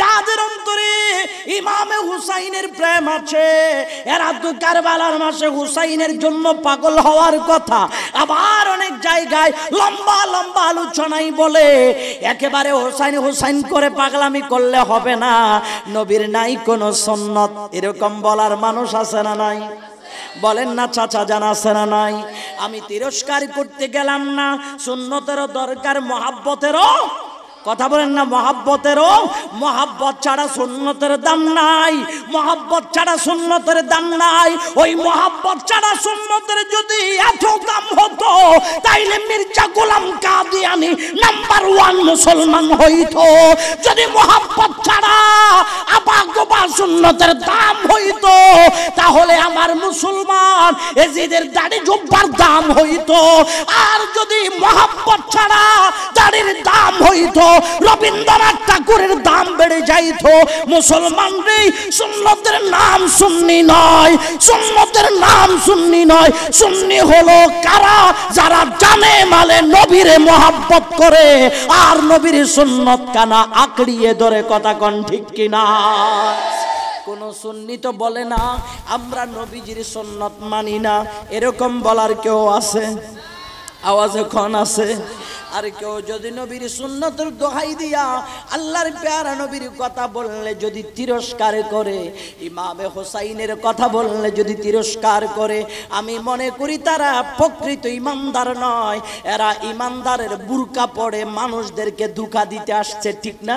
যাদের অন্তরে ইমামে হুসাইনের প্রেম আছে এরা তো কারবালার মাসে হুসাইনের জন্য পাগল হওয়ার কথা। আবার অনেক জায়গায় লম্বা লম্বা আলোচনাই বলে একেবারে হুসাইন হুসাইন করে পাগলামি করলে হবে না, নবীর নাই কোনো সুন্নত, এরকম বলার মানুষ আছে না নাই? বলেন না চাচা জান আছে না নাই? আমি তিরস্কার করতে গেলাম না, সুন্নতেরও দরকার, মহাব্বতেরও কথা বলেন না, মহাব্বতেরও। মহাব্বত ছাড়া সুন্নতের দাম নাই, মহাব্বত ছাড়া সুন্নতের দাম নাই। ওই মহাব্বত ছাড়া সুন্নতের যদি এত দাম হতো তাইলে মির্জা গোলাম কাদিয়ানী নাম্বার 1 মুসলমান হইতো। যদি মহাব্বত ছাড়া আবাগোবা সুন্নতের দাম হইতো তাহলে আমার মুসলমান এজিদের দাড়ি জুব্বার দাম হইতো। আর যদি মহাব্বত ছাড়া দাড়ির দাম হইতো রবীন্দ্রনাথ ঠাকুরের দাম বেড়ে যাইতো। মুসলমানদের সুন্নতের নাম সুন্নি নয়, সুন্নতের নাম সুন্নি নয়। সুন্নি হলো কারা? যারা জানে মালে নবীরে মহাব্বত করে আর নবীর সুন্নত কানা আঁকড়িয়ে ধরে। কথা কোন ঠিক কিনা? কোন সুন্নি তো বলে না আমরা নবীজির সুন্নত মানি না, এরকম বলার কেউ আছে? আওয়াজে কোন আছে? আর কেউ যদি নবীর সুন্নতের দোহাই দিয়া আল্লাহর প্যারা নবীর কথা বললে যদি তিরস্কার করে, ইমামে হোসাইনের কথা বললে যদি তিরস্কার করে, আমি মনে করি তারা প্রকৃত ইমানদার নয়, এরা ইমানদারের বুরকা পড়ে মানুষদেরকে ধোঁকা দিতে আসছে, ঠিক না?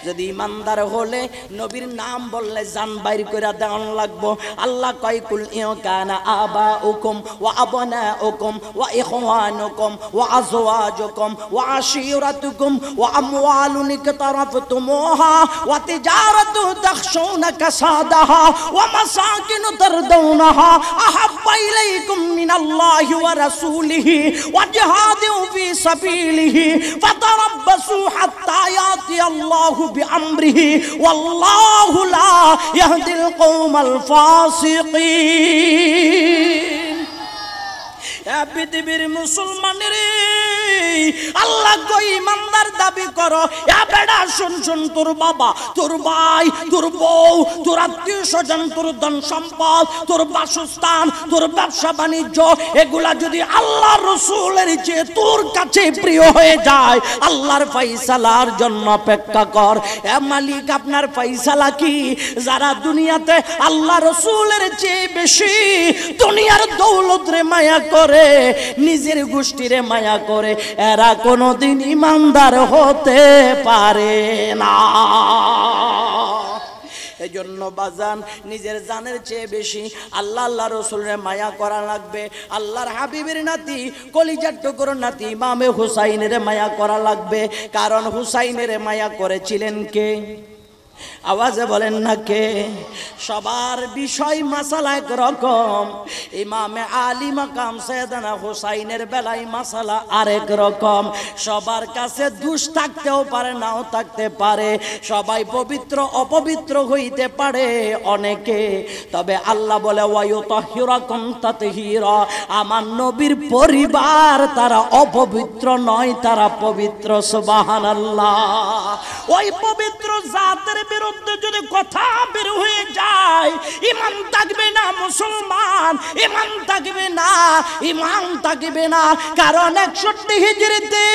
যদি ইমানদার হলে নবীর নাম বললে জান বাইর করে দেওয়ান লাগবো। আল্লাহ কয় কুল ইউকানা আবাউকুম ওয়া আবনাউকুম ওয়া ইখওয়ানুকুম ওয়া আজওয়াজুকুম ওয়া আশীরাতুকুম ওয়া আমওয়ালুন ইকতারাফতুমুহা ওয়া তিজারাতু তাখশাউনা কাসাদাহা ওয়া মাসাকিনু তারদাউনাহা আহাব্বা ইলাইকুম মিনাল্লাহি ওয়া রাসূলিহি ওয়া জিহাদিন ফি সাবিলিহি ফাতারাব্বাসু হাত্তা ইয়াতি আল্লাহু বিআমরিহি ওয়াল্লাহু লা ইয়াহদিল কওমাল ফাসিকিন। পৃথিবীর মুসলমানের আল্লাহ কই ইমানদার দাবি করো, এ বেড়া শুন শুন, তোর বাবা, তোর ভাই, তোর বউ, তোর আত্মীয় স্বজন, তোর ধন সম্পদ, তোর বাসস্থান, তোর ব্যবসা বাণিজ্য, এগুলা যদি আল্লাহ রসুলের চেয়ে তোর কাছে প্রিয় হয়ে যায়, আল্লাহর ফাইসালার জন্য অপেক্ষা কর। এ মালিক আপনার ফাইসালা কি? যারা দুনিয়াতে আল্লাহ রসুলের চেয়ে বেশি দুনিয়ার দৌলত রে মায়া করে, নিজের গোষ্ঠীরে মায়া করে, এরা কোনদিন ইমানদার হতে পারে না। এজন্য বাজান নিজের জানের চেয়ে বেশি আল্লাহ আল্লাহ রসুলের মায়া করা লাগবে। আল্লাহর হাবিবের নাতি কলিজার টুকরো নাতি ইমামে হুসাইনের মায়া করা লাগবে। কারণ হুসাইনের মায়া করেছিলেন কে? আওয়াজে বলেন না কে? সবার বিষয় মাসালা এক রকম, ইমামে আলী মাকাম সাইয়েদনা হুসাইনের বেলায় মাসালা আরেক রকম। সবার কাছে দোষ থাকতেও পারে, নাও থাকতে পারে, সবাই পবিত্র অপবিত্র হইতে পারে অনেকে, তবে আল্লাহ বলে ওয়ায়ুতাহিরাকুম তাতহীরা, আমার নবীর পরিবার তারা অপবিত্র নয়, তারা পবিত্র। সুবহানাল্লাহ। ওই পবিত্র জাতের বিরুদ্ধে যদি কথা বের হয়ে যায় ইমান থাকবে না মুসলমান, ইমান থাকবে না, ইমান থাকবে না। কারণ 61 হিজরিতে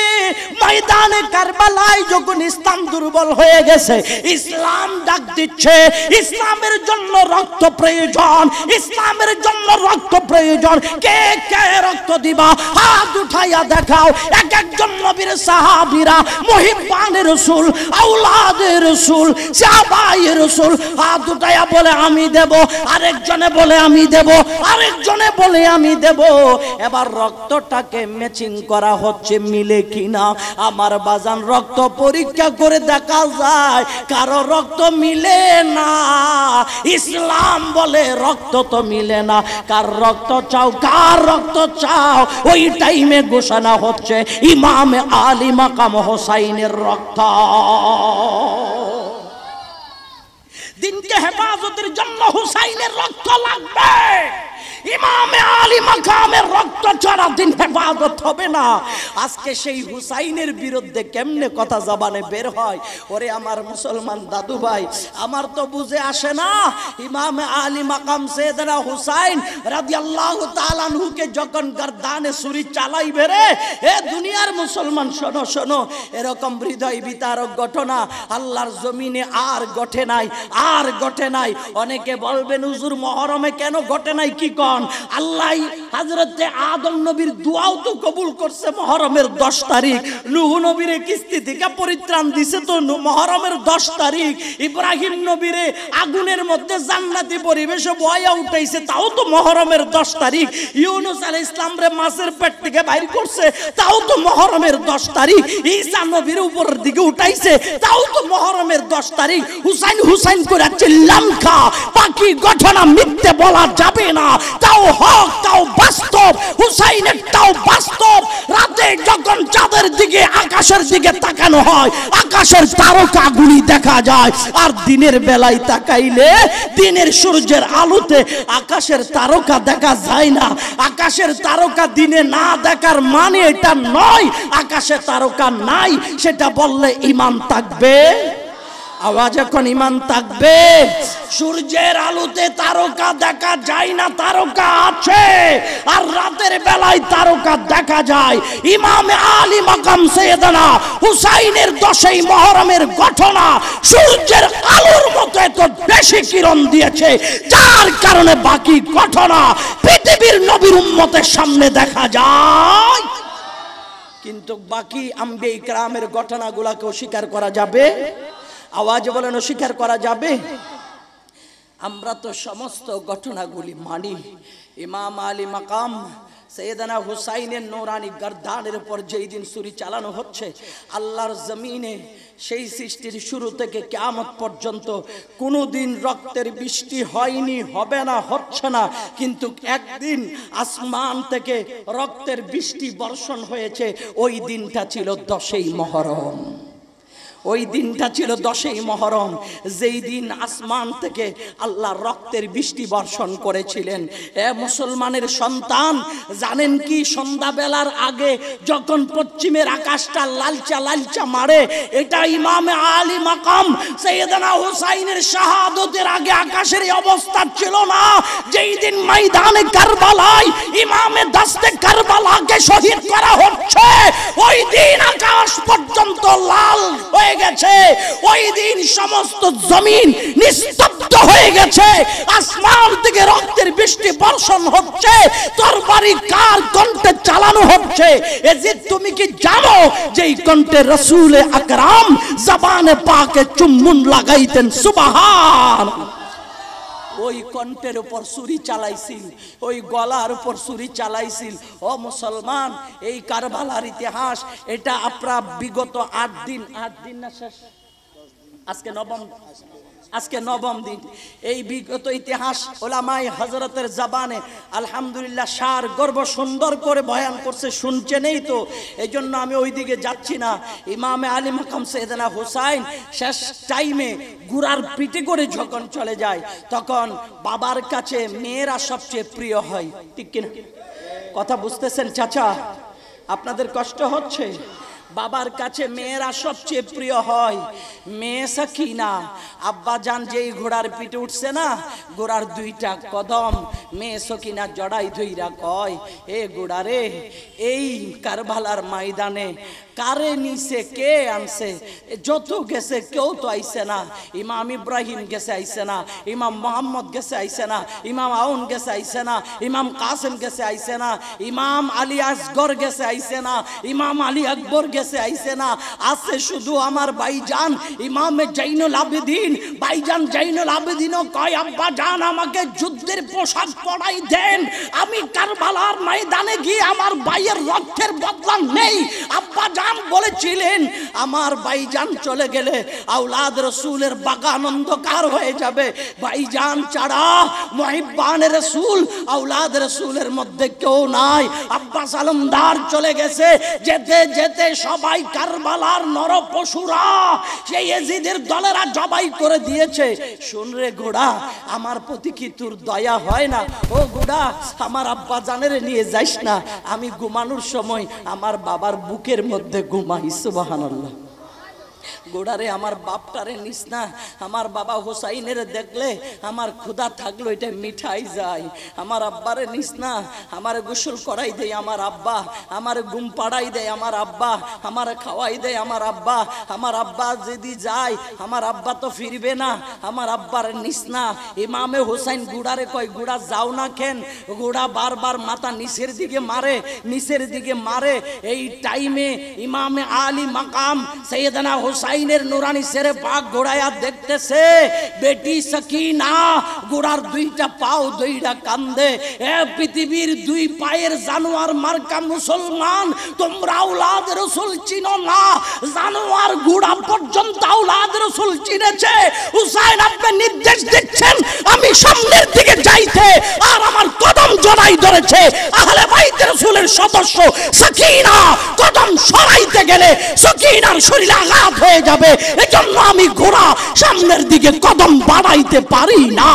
ময়দানে কারবালায় যখন ইসলাম দুর্বল হয়ে গেছে, ইসলাম ডাক দিচ্ছে, ইসলামের জন্য রক্ত প্রয়োজন, ইসলামের জন্য রক্ত প্রয়োজন। কে কে রক্ত দিবা? হাত উঠাইয়া দেখাও। এক একজন নবীর সাহাবীরা, মুহিব্বানের রাসূল, আওলাদের রাসূল, সাহাবায়ে রাসূল হাত উঠাইয়া বলে আমি দেব, আরেকজনে বলে আমি দেব, আরেকজনে বলে আমি দেব। এবার রক্তটাকে ম্যাচিং করা হচ্ছে, মিলে কিনা? আমার বাজান রক্ত পরীক্ষা করে দেখা যায় কারো রক্ত মিলে না। ইসলাম বলে রক্ত তো মিলে না। কার রক্ত চাও, কার রক্ত চাও, ওই টাইমে ঘোষণা হচ্ছে ইমামে আলী মাকাম হোসাইনের রক্ত। দিনকে হেফাজতের জন্য হুসাইনের রক্ত লাগবে। ইমামে আলী মাকামের রক্ত ঝরা দিন হেফাজত হবে না। আজকে সেই হুসাইনের বিরুদ্ধে কেমনে কথা জবানে বের হয়। ওরে আমার মুসলমান দাদু ভাই, আমার তো বুঝে আসে না, ইমামে আলী মাকাম সাইয়েদনা হুসাইন রাদিয়াল্লাহু তাআলা আনহুকে যখন গর্দানে ছুরি চালাইবে রে, এ দুনিয়ার মুসলমান শোনো শোনো, এরকম হৃদয় বিতারক ঘটনা আল্লাহর জমিনে আর ঘটে নাই, আর ঘটে নাই। অনেকে বলবেন হুজুর মুহররমে কেন ঘটে নাই, কি কোন? আল্লাহ হযরতে আদম নবীর দোয়াও তো কবুল করছে মুহররমের 10 তারিখ, নূহ নবীরে কিস্তি থেকে পরিত্রাণ দিছে তো মুহররমের 10 তারিখ, ইব্রাহিম নবীরে আগুনের মধ্যে জান্নাতি পরিবেশে বয়া উঠাইছে তাও তো মুহররমের 10 তারিখ, ইউনূস আলাইহিস সালাম রে মাছের পেট থেকে বাইর করছে তাও তো মুহররমের 10 তারিখ, ঈসা নবীর উপরের দিকে উঠাইছে তাও তো মুহররমের 10 তারিখ। হুসাইন হুসাইন করে চিল্লাম খা, বাকি ঘটনা মিথ্যে বলা যাবে না, তাও হক তাও বাস্তব, হুসাইনের তাও বাস্তব। রাতে যখন চাঁদের দিকে আকাশের দিকে তাকানো হয় আকাশের তারকা গুলি দেখা যায়, আর দিনের বেলায় তাকাইলে দিনের সূর্যের আলোতে আকাশের তারকা দেখা যায় না। আকাশের তারকা দিনে না দেখার মানে এটা নয় আকাশে তারকা নাই, সেটা বললে ঈমান থাকবে। আওয়াজ এখন ঈমান থাকবে। সূর্যের আলোতে তারকা দেখা যায় না, তারকা আছে, আর রাতের বেলায় তারকা দেখা যায়। ইমামে আলী মাকাম সাইয়েদনা হুসাইনের 10ই মুহররমের ঘটনা সূর্যের আলোর মতো এত বেশি কিরণ দিয়েছে, যার কারণে বাকি ঘটনা পৃথিবীর নবীর উম্মতের সামনে দেখা যায়। কিন্তু বাকি আম্বিয়া ইকরামের ঘটনাগুলোকে অস্বীকার করা যাবে? আওয়াজ বলেন, অস্বীকার করা যাবে? আমরা তো সমস্ত ঘটনাগুলি মানি। ইমাম আলী মাকাম সাইয়েদনা হুসাইনের নূরানি গর্দানের উপর যেই দিন ছুরি চালানো হচ্ছে, আল্লাহর জমিনে সেই সৃষ্টির শুরু থেকে কিয়ামত পর্যন্ত কোনোদিন রক্তের বৃষ্টি হয়নি, হবে না, হচ্ছে না, কিন্তু একদিন আসমান থেকে রক্তের বৃষ্টি বর্ষণ হয়েছে। ওই দিনটা ছিল 10ই মুহররম। ওই দিনটা ছিল 10ই মুহররম, যেই দিন আসমান থেকে আল্লাহ রক্তের বৃষ্টি বর্ষণ করেছিলেন। এ মুসলমানের সন্তান, জানেন কি সন্ধ্যাবেলার আগে যখন পশ্চিমের আকাশটা লালচা লালচা মারে, এটা ইমামে আলী মাকাম সাইয়েদনা হুসাইনের শাহাদতের আগে আকাশের এই অবস্থা ছিল না। যেই দিন ময়দানে কারবালায় ইমামে দাস্তে কারবালাকে শহীদ করা হচ্ছে, ওই দিন আকাশ পর্যন্ত লাল হয়ে গেছে। ওই দিন সমস্ত জমিন নিস্তব্ধ হয়ে গেছে, আসমান থেকে রক্তের বৃষ্টি বর্ষণ হচ্ছে। তরবারি কার কণ্ঠে চালানো হচ্ছে? এ যে তুমি কি জানো যে এই কণ্ঠে রাসূল আকরাম জবানে পাকে চুম্বন লাগাইতেন? সুবহান। ওই কণ্ঠের উপর ছুরি চালাইছিল, ওই গলার উপর ছুরি চালাইছিল। ও মুসলমান, এই কারবালার ইতিহাস এটা আপনার বিগত 8 দিন না শেষ, আজকে নবম দিন। এই বিগত ইতিহাস ওলামায়ে হযরতের জবানে আলহামদুলিল্লাহ সার গর্ব সুন্দর করে বয়ান করছে, শুনছেনই তো, এই জন্য আমি ওই দিকে যাচ্ছি না। ইমামে আলী মাকাম সাইয়েদনা হুসাইন শেষ টাইমে ঘোড়ার পিঠে করে যখন চলে যায়, তখন বাবার কাছে মেয়েরা সবচেয়ে প্রিয় হয়, ঠিক কিনা? কথা বুঝতেছেন চাচা? আপনাদের কষ্ট হচ্ছে? বাবার কাছে মেয়েরা সবচেয়ে প্রিয় হয়। মেয়ে সাকিনা আব্বা জান যেই ঘোড়ার পিঠে উঠছে না, ঘোড়ার 2টা কদম মেয়ে সাকিনা জড়াই ধইরা কয়, এ ঘোড়া রে, এই কারবালার ময়দানে কারে নিছে, কে আনছে? যত গেছে কেউ তো আইছে না। ইমাম ইব্রাহিম গেছে আইছে না, ইমাম মোহাম্মদ গেছে আইছে না, ইমাম আউন গেছে আইছে না, ইমাম কাসেম গেছে আইছে না, ইমাম আলী আসগর গেছে আইছে না, ইমাম আলী আকবর গেছে আইছে না। আছে শুধু আমার ভাইজান ইমামে জাইনুল আবেদিন। ভাইজান জাইনুল আবেদিনও কয়, আব্বা জান আমাকে যুদ্ধের পোশাক পরাই দেন, আমি কারবালার ময়দানে গিয়ে আমার ভাইয়ের রক্তের বদলা নেই। আব্বা জান মাকাম বলেছিলেন আমার ভাইজান চলে গেলে আওলাদ রাসূলের বাগান অন্ধকার হয়ে যাবে। ভাইজান ছাড়া মুহিব্বানে রাসূল আওলাদ রাসূলের মধ্যে কেউ নাই। আব্বাস আলমদার চলে গেছে, যেতে যেতে সবাই কারবালার নরপশুরা সেই ইয়াজিদের দলেরা জবাই করে দিয়েছে। শুন রে ঘোড়া, আমার প্রতি কি তোর দয়া হয় না? ও ঘোড়া, আমার আব্বা জানের নিয়ে যাইস না, আমি ঘুমানোর সময় আমার বাবার বুকের মধ্যে ঘুমাই। সুবহানাল্লাহ। গোড়ারে আমার বাপটারে নিস না, আমার বাবা হোসাইনের দেখলে আমার ক্ষুধা থাকলো এটা মিঠাই যায়। আমার আব্বারে নিস না, আমার গোসল করাই দেয় আমার আব্বা, আমার ঘুম পাড়াই দেয় আমার আব্বা, আমার খাওয়াই দেয় আমার আব্বা। আমার আব্বা যদি যায় আমার আব্বা তো ফিরবে না, আমার আব্বারে নিস না। ইমামে হোসাইন গুড়ারে কয়, গুড়া যাও না কেন? গুড়া বারবার মাথা নিচের দিকে মারে, নিচের দিকে মারে। এই টাইমে ইমামে আলী মাকাম সৈয়দনা হুসাইনের নুরানি সেরে পাক ঘোড়ায়া দেখতেছে বেটি সকিনা ঘোড়ার দুইটা পাও দুইটা কান্দে। এ পৃথিবীর দুই পায়ের জানোয়ার মার্কা মুসলমান, তোমরা আওলাদ রাসূল চিনো না। জানোয়ার ঘোড়া পর্যন্ত আওলাদ রাসূল চিনেছে। হুসাইন আপনি নির্দেশ দিচ্ছেন আমি সামনের দিকে যাইতে, আর আমার কদম জড়াই ধরেছে আহলে বাইত রাসূলের সদস্য সকিনা। কদম সরাইতে গেলে সকিনার শরীরে আঘাত হয়ে যাবে, এজন্য আমি ঘোড়া সামনের দিকে কদম বাড়াইতে পারি না।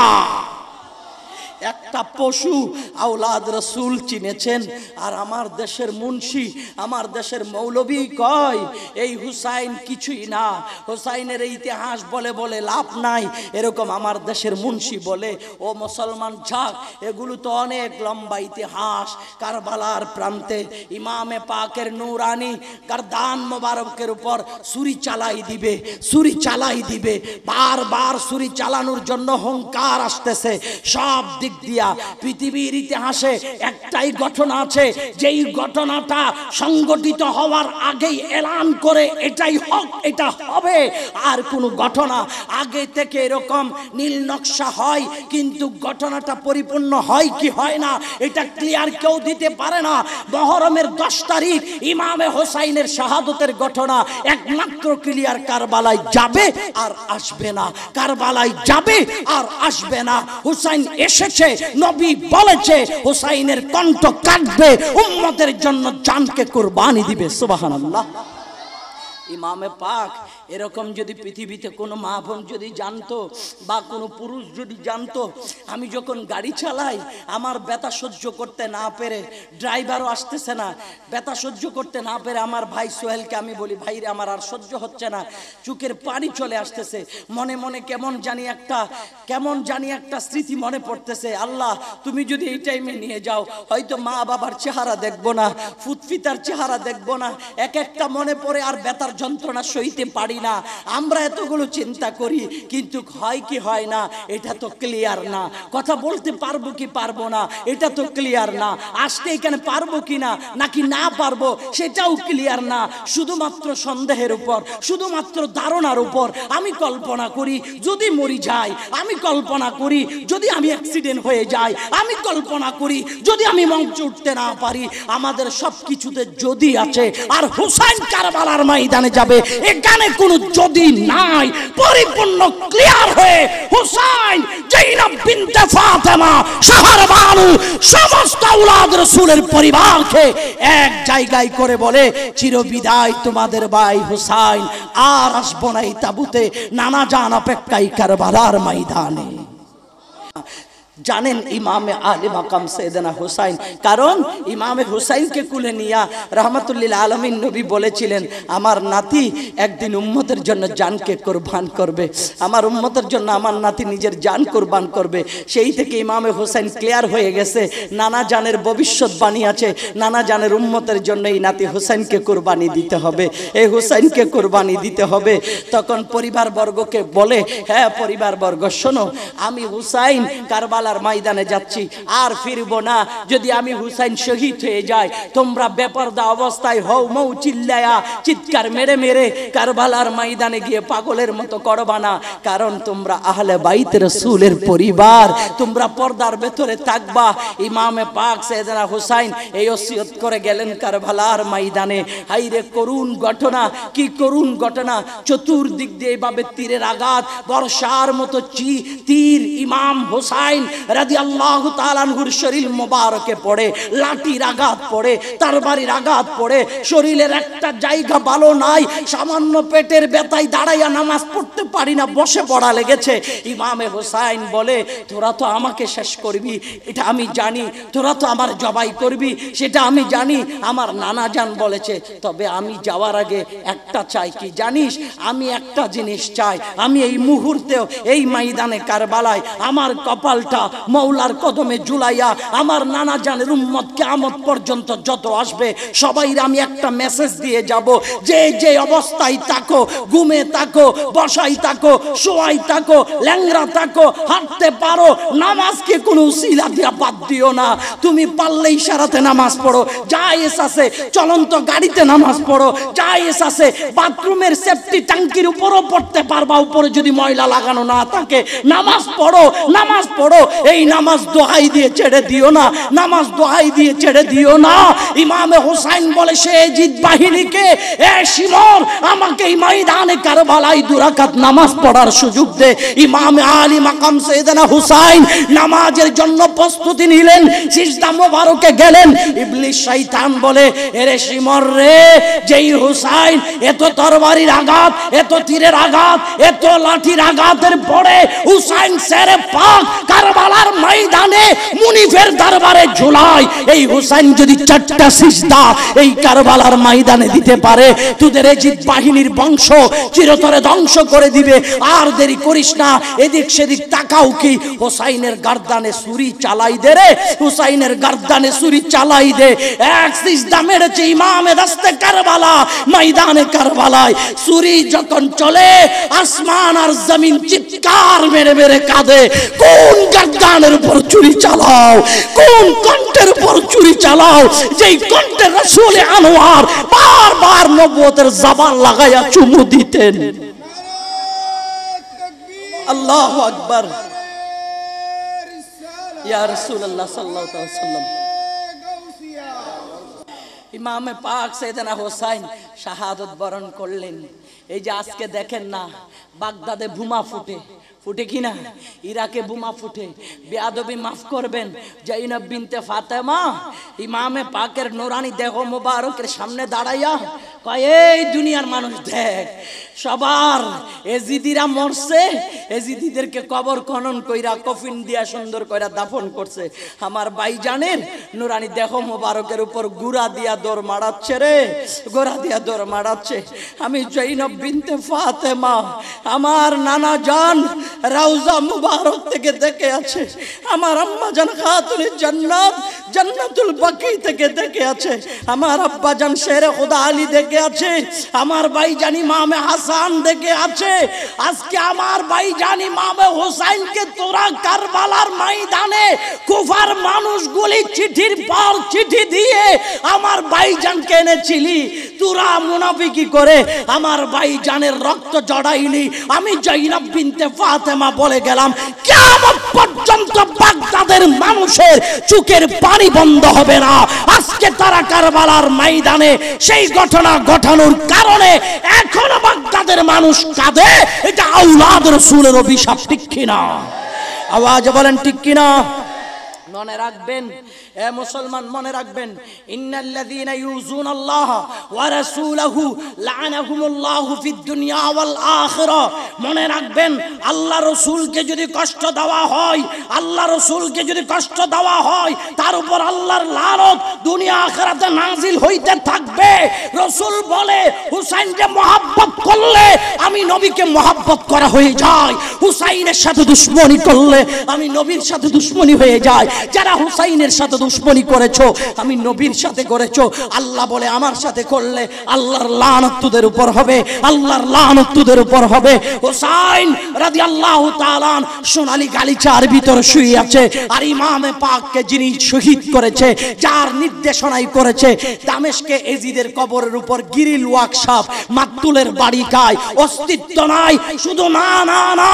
একটা পশু আওলাদ রাসূল চিনেছেন, আর আমার দেশের মুন্সি আমার দেশের মৌলবী কয় এই হুসাইন কিছুই না, হুসাইনের ইতিহাস বলে বলে লাভ নাই, এরকম আমার দেশের মুন্সি বলে। ও মুসলমান যাক, এগুলো তো অনেক লম্বা ইতিহাস। কারবালার প্রান্তে ইমামে পাকের নূরানি গারদান মোবারকের উপর ছুরি চালাই দিবে, ছুরি চালাই দিবে, বারবার ছুরি চালানোর জন্য হুঙ্কার আসতেছে সব দিক দিয়া। পৃথিবীর ইতিহাসে একটাই ঘটনা আছে, যেই ঘটনাটা সংগঠিত হওয়ার আগেই এলান করে এটাই হক, এটা হবে। আর কোন ঘটনা আগে থেকে এরকম নীল নকশা হয়, কিন্তু ঘটনাটা পরিপূর্ণ হয় কি হয় না এটা ক্লিয়ার কেউ দিতে পারে না। মুহররমের 10 তারিখ ইমামে হোসাইনের শাহাদতের ঘটনা একমাত্র ক্লিয়ার কারবালায় যাবে আর আসবে না, কারবালায় যাবে আর আসবে না। হুসাইন এসেছে, নবী বলেছে হুসাইনের কণ্ঠ কাটবে, উম্মতের জন্য জানকে কুরবানি দিবে। সুবহানাল্লাহ। ইমামে পাক এরকম যদি পৃথিবীতে কোনো মা বোন যদি জানতো বা কোনো পুরুষ যদি জানতো, আমি যখন গাড়ি চালাই আমার ব্যথা সহ্য করতে না পেরে, ড্রাইভারও আসতেছে না, ব্যথা সহ্য করতে না পেরে আমার ভাই সোহেলকে আমি বলি, ভাই রে আমার আর সহ্য হচ্ছে না, চোখের পানি চলে আসতেছে, মনে মনে কেমন জানি একটা স্মৃতি মনে পড়তেছে। আল্লাহ তুমি যদি এই টাইমে নিয়ে যাও, হয়তো মা বাবার চেহারা দেখবো না, ফুতফিতার চেহারা দেখবো না, এক একটা মনে পড়ে আর ব্যথার যন্ত্রণা সইতে পারি না। আমরা এতগুলো চিন্তা করি, কিন্তু হয় কি হয় না এটা তো ক্লিয়ার না। কথা বলতে পারবো কি পারবো না এটা তো ক্লিয়ার না। আসতে এখানে পারবো কি না নাকি না পারবো সেটাও ক্লিয়ার না। শুধুমাত্র সন্দেহের উপর, শুধুমাত্র ধারণার উপর আমি কল্পনা করি যদি মরি যাই, আমি কল্পনা করি যদি আমি অ্যাক্সিডেন্ট হয়ে যাই, আমি কল্পনা করি যদি আমি মঞ্চে উঠতে না পারি। আমাদের সবকিছুতে যদি আছে, আর হুসাইন কারবালার ময়দানে যাবে, এখানে কোনো যদি নাই, পরিপূর্ণ ক্লিয়ার হয়ে হুসাইন জাইনাব বিনতে ফাতেমা শাহরবানু সমস্ত আওলাদ রাসূলের পরিবারকে এক জায়গায় করে বলে, চিরবিদায় তোমাদের ভাই হুসাইন, আর আসবো না এই তাবুতে, নানা জান অপেক্ষায় কারবালার ময়দানে। জানেন ইমামে আলী মাকাম সৈয়দনা হুসাইন, কারণ ইমামে হুসাইনকে কুলে নিয়া রহমাতুল্লিল আলামিন নবী বলেছিলেন আমার নাতি একদিন উম্মতের জন্য জানকে কুরবান করবে, আমার উম্মতের জন্য আমার নাতি নিজের জান কুরবান করবে। সেই থেকে ইমামে হুসাইন ক্লিয়ার হয়ে গেছে, নানা জানের ভবিষ্যৎবাণী আছে, নানা জানের উম্মতের জন্য এই নাতি হুসাইনকে কুরবানি দিতে হবে, এই হুসাইনকে কুরবানি দিতে হবে। তখন পরিবারবর্গকে বলে, হ্যাঁ পরিবারবর্গ শোনো, আমি হুসাইন কারবালা কারবালার ময়দানে যাচ্ছি, আর ফিরবো না। যদি আমি হুসাইন শহীদ হয়ে যাই, তোমরা বেপরদা অবস্থায় হও মৌ চিল্লায়া চিৎকার মেরে মেরে কারবালার ময়দানে গিয়ে পাগলের মতো করবা না। কারণ তোমরা আহলে বাইত রাসূলের পরিবার, তোমরা পর্দার ভেতরে থাকবা। ইমামে পাক সাইয়েদনা হুসাইন এই ওসিয়ত করে গেলেন কারবালার ময়দানে। হাইরে করুণ ঘটনা, কি করুণ ঘটনা! চতুর্দিক দিয়ে এইভাবে তীরের আঘাত, বর্ষার মতো তীর ইমাম হুসাইন রাদিয়াল্লাহু তাআলা আনহুর শরীর মোবারকে পড়ে, লাঠির আঘাত পড়ে, তরবারির আঘাত পড়ে। শরীরের একটা জায়গা ভালো নাই, সামান্য পেটের ব্যথায় দাঁড়াইয়া নামাজ পড়তে পারি না, বসে পড়া লেগেছে। ইমামে হুসাইন বলে, তোরা তো আমাকে শেষ করবি, এটা আমি জানি, তোরা তো আমার জবাই করবি, সেটা আমি জানি। আমার নানা জান বলেছে, তবে আমি যাওয়ার আগে একটা চাই, কি জানিস? আমি একটা জিনিস চাই, আমি এই মুহূর্তেও এই ময়দানে কারবালায় আমার কপালটা মওলার কদমে ঝুলাইয়া আমার নানা জানের উম্মত কিয়ামত পর্যন্ত যত আসবে সবাইর আমি একটা মেসেজ দিয়ে যাব, যে যে অবস্থায় থাকো, ঘুমে থাকো, বসাই থাকো, শোয়াই থাকো, ল্যাংরা থাকো, হাঁটতে পারো, নামাজকে কোনো উসিলা দিয়া বাদ দিও না। তুমি পারলে ইশারাতে নামাজ পড়ো, জায়েজ আছে চলন্ত গাড়িতে নামাজ পড়ো, জায়েজ আছে বাথরুমের সেফটি ট্যাঙ্কির উপরও পড়তে পারবা, উপরে যদি ময়লা লাগানো না থাকে। নামাজ পড়ো, নামাজ পড়ো। এই নামাজ দোহাই দিয়ে ছেড়ে দিও না, নামাজ দোহাই দিয়ে ছেড়ে দিও না। ইমামে হুসাইন বলে, সে জিদ বাহিনীকে, এ শিমর, আমাকে এই ময়দানে কারবালায় 2 রাকাত নামাজ পড়ার সুযোগ দে। ইমামে আলী মাকাম সাইয়েদনা হুসাইন নামাজের জন্য প্রস্তুতি নিলেন, সিজদা মোবারকে গেলেন। ইবলিস শয়তান বলে, এরে শিমর রে, যেই হুসাইন এত তরবারির আঘাত, এত তীরের আঘাত, এত লাঠির আঘাতের পরে হুসাইন শেরে পাক কারবালার ময়দানে মুনিফের দরবারে ঝুলায়, এই হুসাইন যদি 4টা সিজদা এই কারবালার ময়দানে দিতে পারে, তোদের এজিদ বাহিনীর বংশ চিরতরে ধ্বংস করে দিবে। আর দেরি করিস না, এদিক সেদিক তাকাও কি, হুসাইনের গর্দানে ছুরি চালাই দে রে, হুসাইনের গর্দানে ছুরি চালাই দে। এক সিজদা মেরেছে ইমামে দস্তে কারবালা ময়দানে কারবালায়। ছুরি যখন চলে, আসমান আর জমিন চিৎকার মেরে মেরে কাঁদে। কোন গর্দানের উপর ছুরি চালাও, কোন কণ্ঠের উপর ছুরি চালাও, যেই কণ্ঠে রাসূল আনোয়ার বারবার নবুয়তের জবান লাগাইয়া চুমু দিতেন। আল্লাহু আকবার, ইয়া রাসূলুল্লাহ সাল্লাল্লাহু আলাইহি ওয়াসাল্লাম। ইমামে পাক সাইয়েদনা হুসাইন শাহাদাত বরণ করলেন। এই যে আজকে দেখেন না, বাগদাদে বোমা ফুটে, ফুটে কিনা, ইরাকে বোমা ফুটে। বেয়াদবি মাফ করবেন, জাইনব বিনতে ফাতেমা ইমামে পাকের নুরানি দেহ মোবারকের সামনে দাঁড়াইয়া কয়, এই দুনিয়ার মানুষ দেখ, সবার এজিদিরা মরছে, এজিদিদেরকে কবর খনন কইরা কফিন দিয়া সুন্দর কইরা দাফন করছে, আমার ভাইজানের নুরানি দেহ মোবারকের উপর গুড়া দিয়া দৌড় মারাচ্ছে রে, গোড়া দিয়া দৌড় মারাচ্ছে। আমি জাইনব বিনতে ফাতেমা, আমার নানা জান রাউজা মুবারক থেকে দেখে আছে, আমার আম্মা জান খাতুনে জান্নাত জান্নাতুল বাকি থেকে দেখে আছে, আমার আব্বা জান শেরে খুদা আলী দেখে আছে, আমার ভাই জান ইমামে হাসান দেখে আছে। আজকে আমার ভাই জান ইমামে হুসাইনকে তোরা কারবালার ময়দানে কুফার মানুষগুলি চিঠির পর চিঠি দিয়ে আমার ভাই জানকে এনেছিলি, তোরা মুনাফিকি করে আমার ভাই জানের রক্ত জড়াইলি। আমি জাইনব বিনতে ফাতেমা বলে গেলাম, কিয়ামত পর্যন্ত বাগদাদের মানুষের চোখের পানি বন্ধ হবে না। আজকে তারা কারবালার ময়দানে সেই ঘটনা ঘটানোর কারণে এখনো বাগদাদের মানুষ কাঁদে। এটা আওলাদ রাসূলের অভিশাপ, ঠিক কিনা? আওয়াজ বলেন ঠিক কিনা? মনে রাখবেন, এ মুসলমান মনে রাখবেন, ইন্নাল্লাযীনা ইউযুনাল্লাহ ওয়া রাসূলাহু লা'নাহুমুল্লাহু ফিদ দুনিয়া ওয়াল আখিরা। মনে রাখবেন, আল্লাহ রাসূলকে যদি কষ্ট দেওয়া হয়, আল্লাহ রাসূলকে যদি কষ্ট দেওয়া হয়, তার উপর আল্লাহর লানত দুনিয়া আখিরাতে নাজিল হইতে থাকবে। রাসূল বলে, হুসাইনকে মহব্বত করলে আমি নবীকে মহব্বত করা হয়ে যায়, হুসাইনের সাথে দুশমনি করলে আমি নবীর সাথে দুশমনি হয়ে যায়। যারা হুসাইনের সাথে দুশমনি করেছো, আমি নবীর সাথে করেছো। আল্লাহ বলে আমার সাথে করলে আল্লাহর লানত তোদের উপর হবে, আল্লাহর লানত তোদের উপর হবে। হুসাইন রাদিয়াল্লাহু তাআলা সোনালী গালিচার ভিতর শুয়ে আছে, আর ইমামে পাককে যিনি শহীদ করেছে, যার নির্দেশনায় করেছে, দামেস্কে এজিদের কবরের উপর গিরিল ওয়াকশাপ মাকতুলের বাড়ি খায়, অস্তিত্ব নাই। শুধু না না না,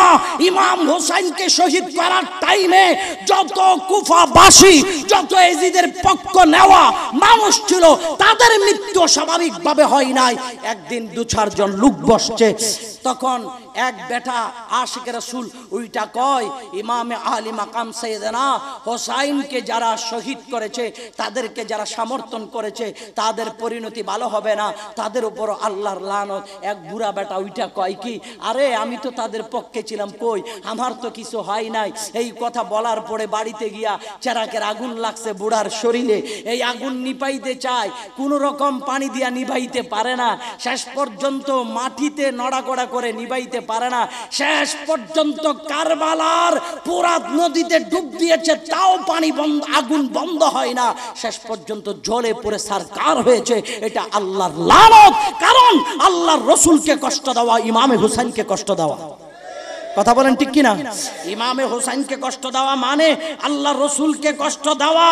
ইমাম হুসাইনকে শহীদ করার টাইমে যত কুফাবাসী, যত এজিদের পক্ষ নেওয়া মানুষ ছিল, তাদের মৃত্যু স্বাভাবিকভাবে হয় নাই। একদিন দু চারজন লোক বসছে, তখন এক বেটা আশিক রাসূল ওইটা কয়, ইমামে আলী মাকাম সাইয়েদনা হোসাইনকে যারা শহীদ করেছে, তাদেরকে যারা সমর্থন করেছে, তাদের পরিণতি ভালো হবে না, তাদের উপর আল্লাহর লানত। এক বুড়া বেটা ওইটা কয় কি, আরে আমি তো তাদের পক্ষে ছিলাম, কই আমার তো কিছু হয় নাই। এই কথা বলার পরে বাড়িতে গিয়া চেরাকের আগুন লাগছে বুড়ার শরীরে, এই আগুন নিভাইতে চায়, কোন রকম পানি দিয়া নিভাইতে পারে না, শেষ পর্যন্ত মাটিতে নড়াকড়া করে নিভাইতে পারে না, শেষ পর্যন্ত কারবালার পুরাত নদীতে ডুব দিয়েছে, তাও পানি বন্ধ, আগুন বন্ধ হয় না, শেষ পর্যন্ত জ্বলে পুড়ে সারকার হয়েছে। এটা আল্লাহর লানত, কারণ আল্লাহর রাসূলকে কষ্ট দেওয়া, ইমামে হুসাইনকে কষ্ট দেওয়া। কথা বলেন ঠিক কিনা? ইমামে হুসাইনকে কষ্ট দেওয়া মানে আল্লাহর রাসূলকে কষ্ট দেওয়া।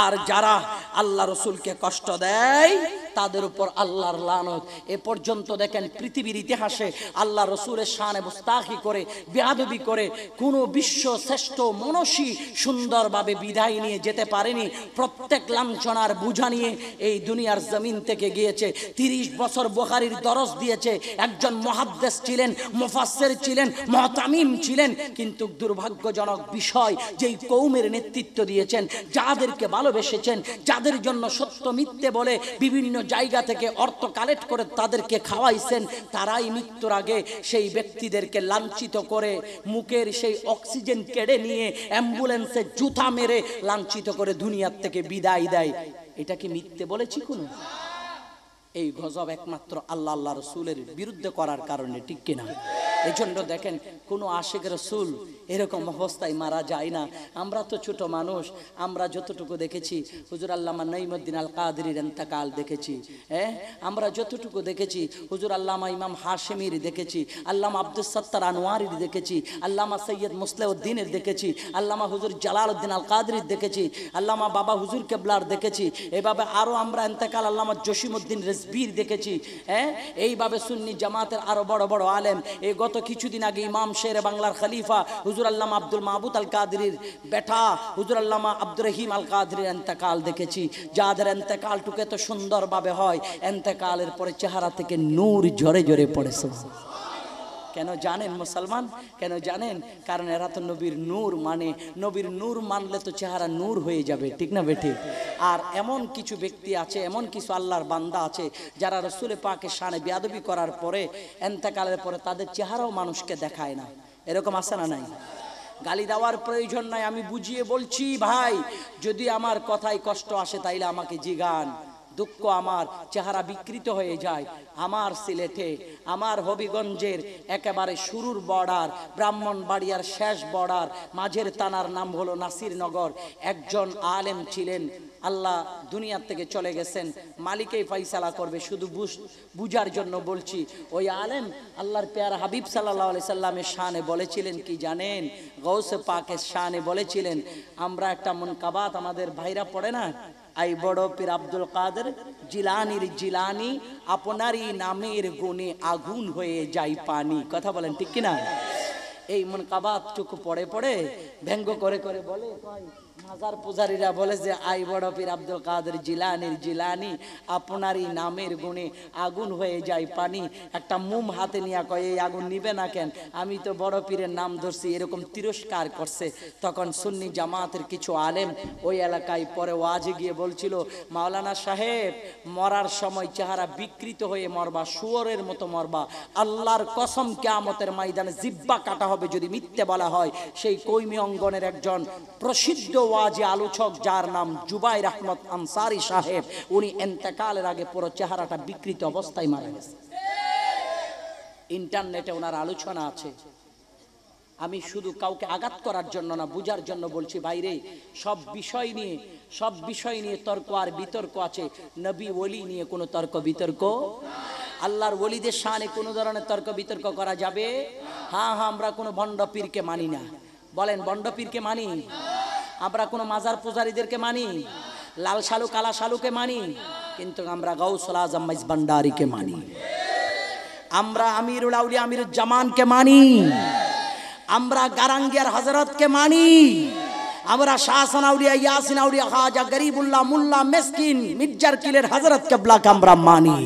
আর যারা আল্লাহ রসুলকে কষ্ট দেয় তাদের উপর আল্লাহর লানত। এ পর্যন্ত দেখেন পৃথিবীর ইতিহাসে আল্লাহ রসুলের শানে মুস্তাহি করে, বেয়াদবি করে কোন বিশ্ব শ্রেষ্ঠ মনসী সুন্দরভাবে বিদায় নিয়ে যেতে পারেনি। প্রত্যেক লাঞ্ছনার বোঝা নিয়ে এই দুনিয়ার জমিন থেকে গিয়েছে। 30 বছর বুখারীর দরস দিয়েছে, একজন মুহাদ্দিস ছিলেন, মুফাসসির ছিলেন, মুহতামিম ছিলেন, কিন্তু দুর্ভাগ্যজনক বিষয়, যেই কওমের নেতৃত্ব দিয়েছেন, যাদেরকে ভালোবেসেছেন, যাদের জন্য সত্য মিথ্যে বলে বিভিন্ন জায়গা থেকে অর্থ কালেক্ট করে তাদেরকে খাওয়াইছেন, তারাই মৃত্যুর আগে সেই ব্যক্তিদেরকে লাঞ্ছিত করে মুখের সেই অক্সিজেন কেড়ে নিয়ে অ্যাম্বুলেন্সে জুতা মেরে লাঞ্ছিত করে দুনিয়ার থেকে বিদায় দেয়। এটা কি মিথ্যে বলেছি কোনো? এই গজব একমাত্র আল্লাহ আল্লাহ রসুলের বিরুদ্ধে করার কারণে, ঠিক কিনা? এই জন্য দেখেন কোন আশিক রসুল এরকম অবস্থায় মারা যায় না। আমরা তো ছোট মানুষ, আমরা যতটুকু দেখেছি হুজুর আল্লামা নঈমুদ্দিন আল কাদরির ইন্তেকাল দেখেছি, আমরা যতটুকু দেখেছি হুজুর আল্লামা ইমাম হাশেমির দেখেছি, আল্লামা আব্দুস সত্তার আনোয়ারির দেখেছি, আল্লামা সৈয়দ মুসলিউদ্দিনের দেখেছি, আল্লামা হুজুর জালালউদ্দিন আল কাদরির দেখেছি, আল্লামা বাবা হুজুর কেবলার দেখেছি, এভাবে আরো আমরা ইন্তেকাল আল্লামা জসিমউদ্দিন রিজভীর দেখেছি। এইভাবে সুন্নি জামাতের আরো বড় বড় আলেম, এই গত কিছুদিন আগে ইমাম শেরে বাংলার খলিফা হুজুর আল্লামা আব্দুল মাহবুদ আল কাদরির বেটা হুজুর আল্লামা আব্দুর রহিম আল কাদরির ইন্তেকাল দেখেছি। যাদের ইন্তেকালটুকু এত সুন্দরভাবে হয়, ইন্তেকালের পরে চেহারা থেকে নূর ঝরে ঝরে পড়েছে। কেন জানেন মুসলমান? কেন জানেন? কারণ এরা তো নবীর নূর মানে, নবীর নূর মানলে তো চেহারা নূর হয়ে যাবে, ঠিক না বেঠিক? আর এমন কিছু ব্যক্তি আছে, এমন কিছু আল্লাহর বান্দা আছে, যারা রসুল পাকের শানে বেয়াদবি করার পরে ইন্তেকালের পরে তাদের চেহারাও মানুষকে দেখায় না। এরকম আছে না নাই? গালি দেওয়ার প্রয়োজন নাই, আমি বুঝিয়ে বলছি ভাই, যদি আমার কথায় কষ্ট আসে তাইলে আমাকে জিগান। দুঃখ আমার চেহারা বিকৃত হয়ে যায়। আমার সিলেটে, আমার হবিগঞ্জের একেবারে শুরুর বর্ডার, ব্রাহ্মণবাড়িয়ার শেষ বর্ডার, মাঝের থানার নাম হলো নাসিরনগর, একজন আলেম ছিলেন, আল্লাহ দুনিয়ার থেকে চলে গেছেন, মালিকেই ফয়সালা করবে, শুধু বুঝার জন্য বলছি। ওই আলেম আল্লাহর পেয়ারা হাবিব সাল্লাল্লাহু আলাইহি সাল্লামের শানে বলেছিলেন কি জানেন? গৌসে পাকের শানে বলেছিলেন, আমরা একটা মুনকাবাত আমাদের ভাইরা পড়ে না, আই বড় পীর আব্দুল কাদের জিলানির জিলানি, আপনারই নামের গুণে আগুন হয়ে যায় পানি। কথা বলেন ঠিক কিনা? এই মুনকাবাতটুকু পড়ে পড়ে ব্যঙ্গ করে করে বলে, মাজার পূজারীরা বলে যে আই বড় পীর আব্দুল কাদের জিলানির জিলানি, আপনারই নামের গুণে আগুন হয়ে যায় পানি। একটা মোম হাতে নিয়ে কয়, এই আগুন নিবে না কেন? আমি তো বড় পীরের নাম ধরছি, এরকম তিরস্কার করছে। তখন সুন্নি জামাতের কিছু আলেম ওই এলাকায় পরে ওয়াজে গিয়ে বলছিল, মাওলানা সাহেব, মরার সময় চেহারা বিকৃত হয়ে মরবা, শুয়োরের মতো মরবা, আল্লাহর কসম কিয়ামতের ময়দানে জিব্বা কাটা হবে যদি মিথ্যে বলা হয়। সেই কওমি অঙ্গনের একজন প্রসিদ্ধ ওয়াজি আলোচক, যার নাম জুবাইর আহমদ আনসারী সাহেব, উনি ইন্তেকালের আগে পুরো চেহারাটা বিকৃত অবস্থায় মারা গেছে। ইন্টারনেটে ওনার আলোচনা আছে, আমি শুধু কাউকে আঘাত করার জন্য না, বুঝার জন্য বলছি ভাইরে, সব বিষয় নিয়ে তর্ক আর বিতর্ক আছে, নবী ওলি নিয়ে কোনো তর্ক বিতর্ক, আল্লাহর ওলিদের শানে কোনো ধরনের তর্ক বিতর্ক করা যাবে? হ্যাঁ, আমরা কোনো ভণ্ড পীরকে মানি না। বলেন, ভণ্ড পীরকে মানি? আমরা কোনো মাজার পূজারীদেরকে মানি? লাল শালু কালা শালুকে মানি? কিন্তু আমরা গাউসুল আজম মাইজ ভান্ডারীকে মানি, আমরা আমিরুল আউলিয়া আমিরুজ্জামানকে মানি, আমরা গারাঙ্গিয়ার হযরতকে মানি, আমরা শাহসান আউলিয়া ইয়াসিন আউলিয়া খাজা গরিবুল্লাহ মোল্লা মিসকিন মির্জার কিলের হযরত কিবলাকে আমরা মানি,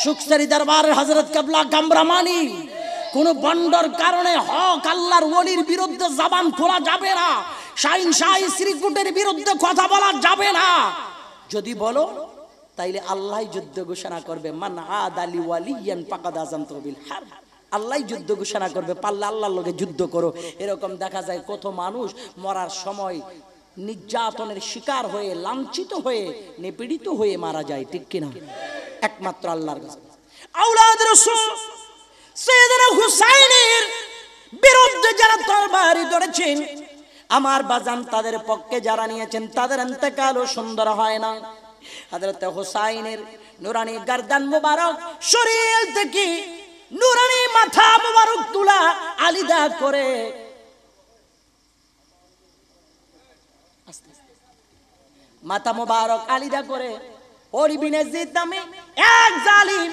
সুখসারি দরবারের হযরত কিবলাকে আমরা মানি। কোন বন্ডর কারণে হক আল্লাহর ওলির বিরুদ্ধে জবান খোলা যাবে না, শাহিন শাহী শ্রীকুটের বিরুদ্ধে কথা বলা যাবে না। যদি বলো তাইলে আল্লাহই যুদ্ধ ঘোষণা করবে, মান আদালি ওয়ালিয়ান ফাকাদ আযানতু বিল হারব, আল্লাহই যুদ্ধ ঘোষণা করবে, পারলে আল্লাহর লগে যুদ্ধ করো। এরকম দেখা যায় কত মানুষ মরার সময় নির্যাতনের শিকার হয়ে, লাঞ্ছিত হয়ে, নিপীড়িত হয়ে মারা যায়, ঠিক কিনা? একমাত্র আল্লাহর কাছে। আওলাদ রাসূল সাইয়েদনা হুসাইনের বিরুদ্ধে যারা তরবারি ধরেছেন, আমার বাজান তাদের পক্ষে যারা নিয়েছেন, তাদের ইন্তেকালও সুন্দর হয় না। হযরত হুসাইনের নুরানি গর্দান মুবারক, শরীর থেকে নুরানি মাথা মুবারক তুলা আলিদা করে মাথা মুবারক আলিদা করে ওলি বিন ইয়াজিদ নামে এক জালিম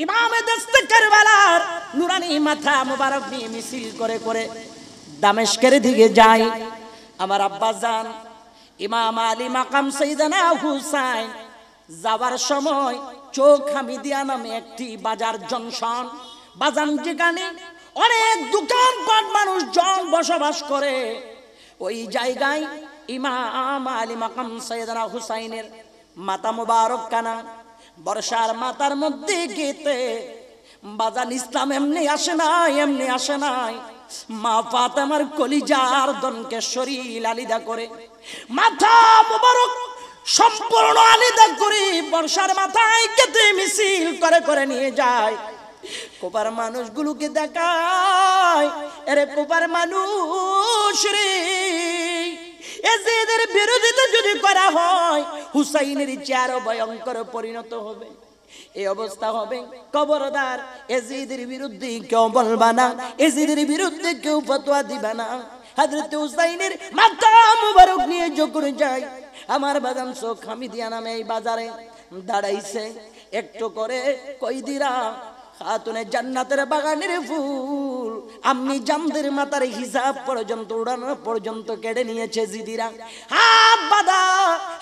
ইমামে দস্তে কারবালার নুরানি মাথা মুবারক নিয়ে মিছিল করে করে দামেস্কের দিকে যায়। আমার আব্বাজান ইমাম আলী মাকাম সাইয়েদনা হুসাইন যাবার সময় চোখ হামিদিয়া নামে একটি বাজার জংশন, বাজান যেখানে অনেক দোকানপাট মানুষজন বসবাস করে, ওই জায়গায় ইমাম আলী মাকাম সাইয়েদনা হুসাইনের মাথা মুবারক কানা বর্ষার মাথার মধ্যে গেতে বাজান ইসলাম এমনি আসে নাই, এমনি আসে নাই। মা ফাতেমার কলিজার দনকে শরীর আলিদা করে মাথা মুবারক সম্পূর্ণ আলিদা করে বর্ষার মাথায় কেটে মিছিল করে করে নিয়ে যায়। কোপার মানুষগুলোকে দেখায়, আরে কোপার মানুষ রে, এজিদের বিরোধিতা যদি করা হয় হুসাইনের চেয়ে ভয়ঙ্কর পরিণত হবে। এই অবস্থা হবে, খবরদার এজিদের বিরুদ্ধে কেউ বলবা না, এজিদের বিরুদ্ধে কেউ ফতোয়া দিবা না। হযরত হুসাইনের মাথা মুবারক নিয়ে যখন যায়, আমার বাজান চোখ হামিদিয়া নামে এই বাজারে দাঁড়াইছে, একটু করে কইদিরা খাতুনে জান্নাতের বাগানের ফুল আম্মি জামদের মাথার হিসাব পর্যন্ত উড়ানো পর্যন্ত কেড়ে নিয়েছে জিদিরা। হাত বাঁধা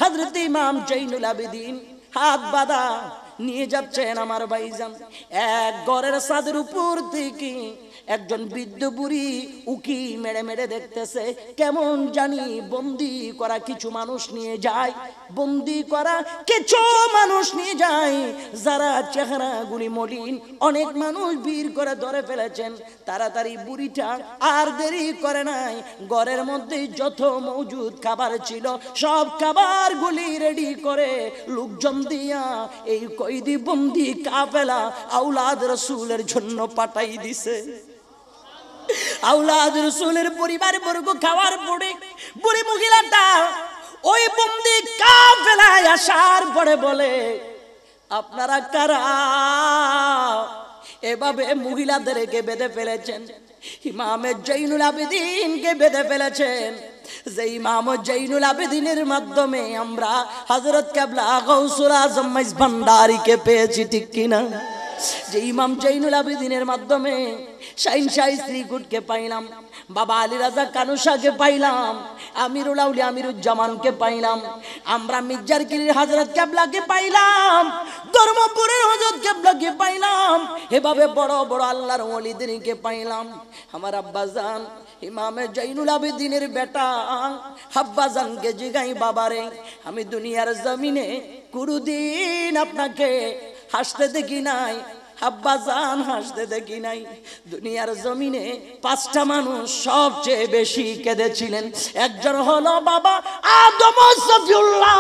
হযরত ইমাম জৈনুল আবেদিন হাত বাঁধা নিয়ে যাচ্ছেন আমার ভাইজান। এক ঘরের ছাদের উপর থেকে একজন বৃদ্ধ বুড়ি উকি মেরে মেরে দেখতেছে, কেমন জানি বন্দি করা কিছু মানুষ নিয়ে যায়, বন্দি করা কিছু মানুষ নিয়ে যায় যারা চেহারাগুলি মলিন। অনেক মানুষ ভিড় করে ধরে ফেলেছেন। তাড়াতাড়ি বুড়িটা আর দেরি করে নাই, ঘরের মধ্যে যত মজুদ খাবার ছিল সব খাবারগুলি রেডি করে লোকজন দিয়া এই কয়েদি বন্দি কাফেলা আওলাদ রাসূলের জন্য পাঠাই দিছে। আওলাদ রাসূলের পরিবার বর্গ খাওয়ার পরে বুড়ি মহিলাটা ওই বন্দি কাফেলায় আসার পরে বলে, আপনারা কারা এভাবে মহিলাদেরকে বেঁধে ফেলেছেন? ইমামে জৈনুল আবেদিনকে বেঁধে ফেলেছেন। যে ইমাম জৈনুল আবেদিনের মাধ্যমে আমরা হযরত কিবলা গাউসুল আজম মাইজ ভান্ডারীকে পেয়েছি, ঠিক কিনা? যে ইমাম জৈনুল আবেদিনের মাধ্যমে শাহিন শাহী শ্রীকুটকে পাইলাম, বাবা আলী রাজা কানুসাকে পাইলাম, আমিরুল আউলিয়া আমিরুজ্জামানকে পাইলাম, আমরা মির্জার কিলির হযরত কিবলাকে পাইলাম, ধর্মপুরের হযরত কিবলাকে পাইলাম, এভাবে বড় বড় আল্লাহর ওলিদেরকে পাইলাম। আমার আব্বাজান ইমামে জৈনুল আবেদিনের বেটা আব্বাজানকে জিগাই, বাবারে আমি দুনিয়ার জমিনে কোনদিন আপনাকে হাসতে দেখি নাই, আব্বাজান হাসতে দেখি নাই। দুনিয়ার জমিনে 5টা মানুষ সবচেয়ে বেশি কেঁদেছিলেন। একজন হলো বাবা আদম সফিউল্লাহ,